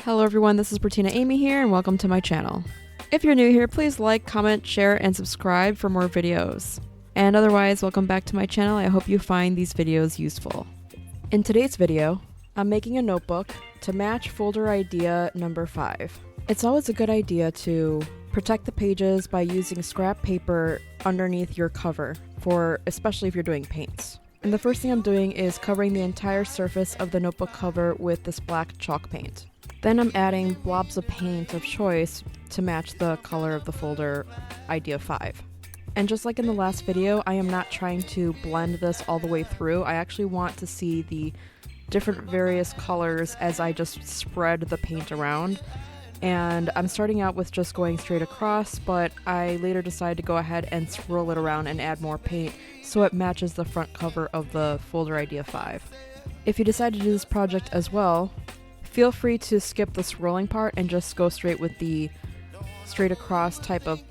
Hello everyone, this is Bertina Amy here and welcome to my channel. If you're new here, please like, comment, share, and subscribe for more videos. And otherwise, welcome back to my channel. I hope you find these videos useful. In today's video, I'm making a notebook to match folder idea number 5. It's always a good idea to protect the pages by using scrap paper underneath your cover, especially if you're doing paints. And the first thing I'm doing is covering the entire surface of the notebook cover with this black chalk paint. Then I'm adding blobs of paint of choice to match the color of the folder idea 5. And just like in the last video, I am not trying to blend this all the way through. I actually want to see the different various colors as I just spread the paint around. And I'm starting out with just going straight across, but I later decided to go ahead and swirl it around and add more paint so it matches the front cover of the folder idea 5. If you decide to do this project as well, feel free to skip the swirling part and just go straight with the straight across type of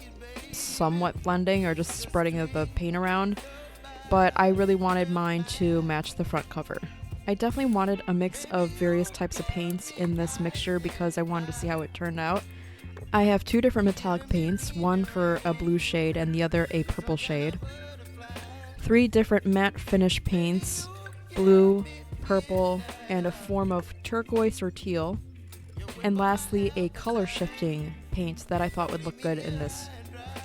somewhat blending or just spreading of the paint around, but I really wanted mine to match the front cover. I definitely wanted a mix of various types of paints in this mixture because I wanted to see how it turned out. I have 2 different metallic paints, one for a blue shade and the other a purple shade. 3 different matte finish paints, blue, purple, and a form of turquoise or teal. And lastly, a color shifting paint that I thought would look good in this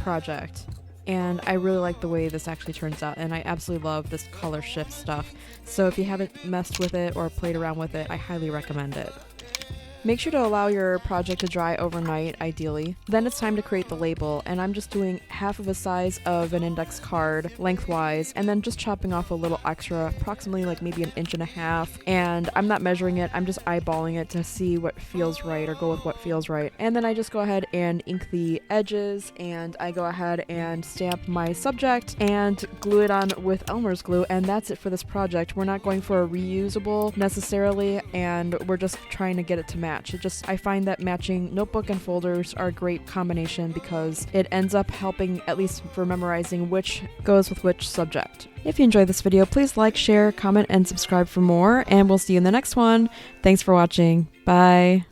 project. And I really like the way this actually turns out, and I absolutely love this color shift stuff. So if you haven't messed with it or played around with it, I highly recommend it. Make sure to allow your project to dry overnight, ideally. Then it's time to create the label, and I'm just doing half of a size of an index card lengthwise, and then just chopping off a little extra, approximately like maybe 1.5 inches. And I'm not measuring it, I'm just eyeballing it to see what feels right or go with what feels right. And then I just go ahead and ink the edges, and I go ahead and stamp my subject and glue it on with Elmer's glue, and that's it for this project. We're not going for a reusable necessarily, and we're just trying to get it to match. I find that matching notebook and folders are a great combination because it ends up helping, at least for memorizing, which goes with which subject. If you enjoyed this video, please like, share, comment, and subscribe for more, and we'll see you in the next one. Thanks for watching. Bye.